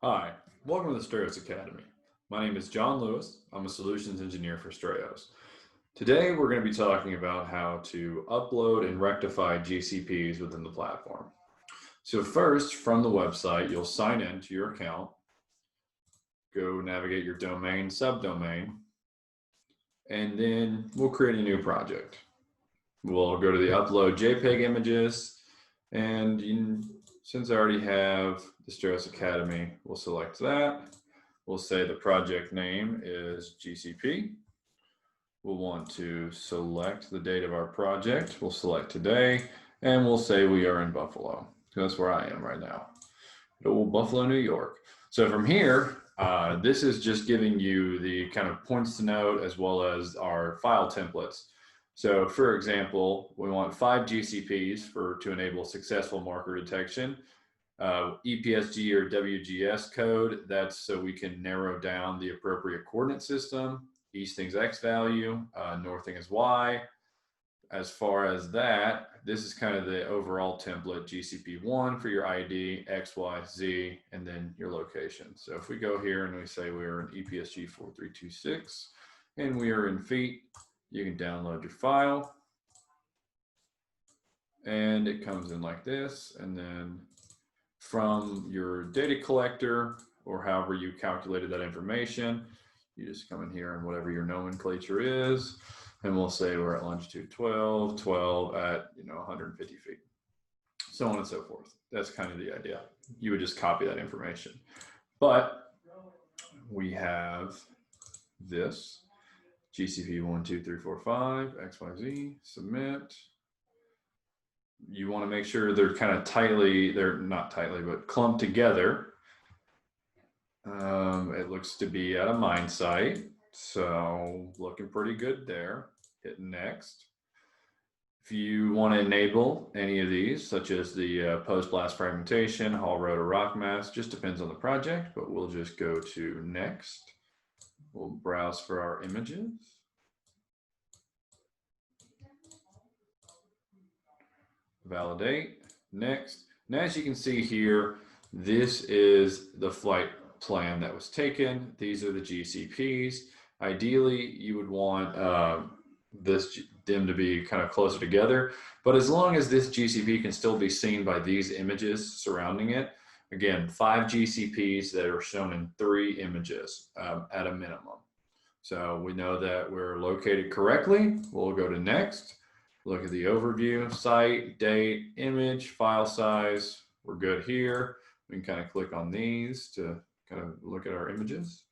Hi, welcome to the Strayos Academy. My name is John Lewis. I'm a solutions engineer for Strayos. Today, we're going to be talking about how to upload and rectify GCPs within the platform. So first, from the website, you'll sign in to your account, go navigate your domain, subdomain, and then we'll create a new project. We'll go to the upload JPEG images, and since I already have the Strayos Academy, we'll select that. We'll say the project name is GCP. We'll want to select the date of our project. We'll select today, and we'll say we are in Buffalo. That's where I am right now. Oh, Buffalo, New York. So from here, this is just giving you the kind of points to note as well as our file templates. So for example, we want 5 GCPs to enable successful marker detection. EPSG or WGS code, that's so we can narrow down the appropriate coordinate system. Easting is X value, northing is Y. As far as that, this is kind of the overall template, GCP1 for your ID, X, Y, Z, and then your location. So if we go here and we say we're in EPSG 4326 and we are in feet, you can download your file and it comes in like this. And then from your data collector or however you calculated that information, you just come in here and whatever your nomenclature is, and we'll say we're at longitude 12, 12 at 150 feet, so on and so forth. That's kind of the idea. You would just copy that information. But we have this GCP 1, 2, 3, 4, 5, XYZ, submit. You want to make sure they're kind of they're not tightly, but clumped together. It looks to be at a mine site, so looking pretty good there. Hit next. If you want to enable any of these, such as the post-blast fragmentation, haul road, or rock mass, just depends on the project, but we'll just go to next. We'll browse for our images. Validate, next. And as you can see here, this is the flight plan that was taken. These are the GCPs. Ideally, you would want them to be kind of closer together, but as long as this GCP can still be seen by these images surrounding it, again, 5 GCPs that are shown in 3 images at a minimum. So we know that we're located correctly. We'll go to next. Look at the overview, site, date, image, file size. We're good here. We can kind of click on these to kind of look at our images.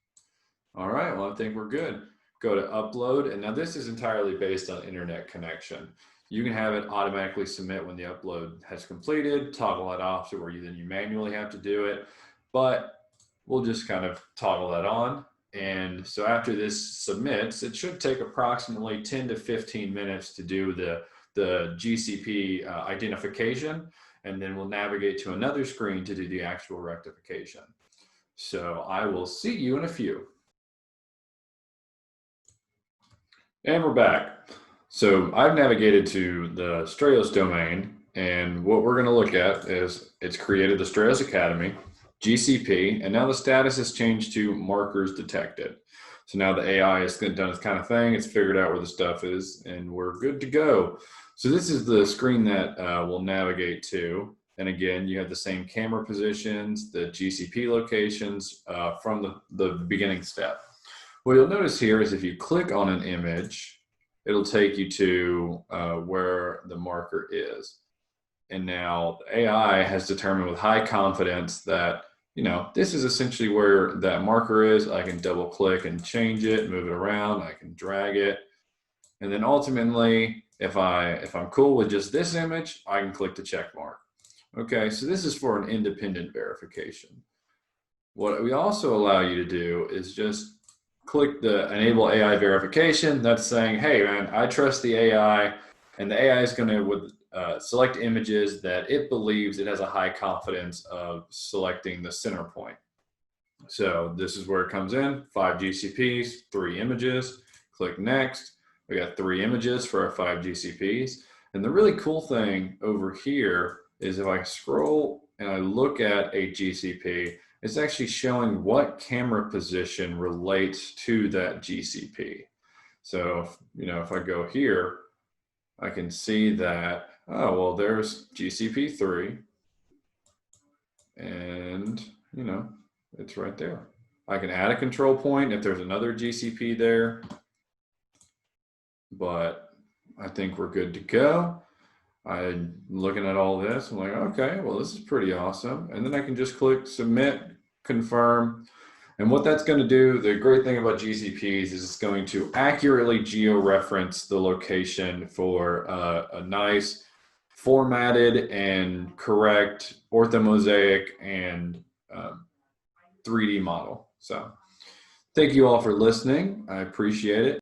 All right, well, I think we're good. Go to upload, and now this is entirely based on internet connection. You can have it automatically submit when the upload has completed, toggle that off to where you manually have to do it, but we'll just kind of toggle that on. And so after this submits, it should take approximately 10 to 15 minutes to do the GCP identification, and then we'll navigate to another screen to do the actual rectification. So I will see you in a few. And we're back. So I've navigated to the Strayos domain, and what we're going to look at is it's created the Strayos Academy, GCP, and now the status has changed to markers detected. So now the AI has done its kind of thing. It's figured out where the stuff is, and we're good to go. So this is the screen that we'll navigate to. And again, you have the same camera positions, the GCP locations from the beginning step. What you'll notice here is if you click on an image, it'll take you to where the marker is. And now the AI has determined with high confidence that, this is essentially where that marker is. I can double click and change it, move it around, I can drag it. And then ultimately, if I'm cool with just this image, I can click the check mark. Okay, so this is for an independent verification. What we also allow you to do is just click the enable AI verification. That's saying, hey man, I trust the AI, and the AI is going to select images that it believes it has a high confidence of selecting the center point. So this is where it comes in, 5 GCPs, 3 images, click next. We got 3 images for our 5 GCPs. And the really cool thing over here is if I scroll and I look at a GCP, it's actually showing what camera position relates to that GCP. So, if I go here, I can see that, oh, well, there's GCP 3, and, it's right there. I can add a control point if there's another GCP there, but I think we're good to go. I'm looking at all this, I'm like, okay, well, this is pretty awesome. And then I can just click submit, confirm. And what that's going to do, the great thing about GCPs is it's going to accurately geo-reference the location for a nice formatted and correct orthomosaic and 3D model. So thank you all for listening. I appreciate it.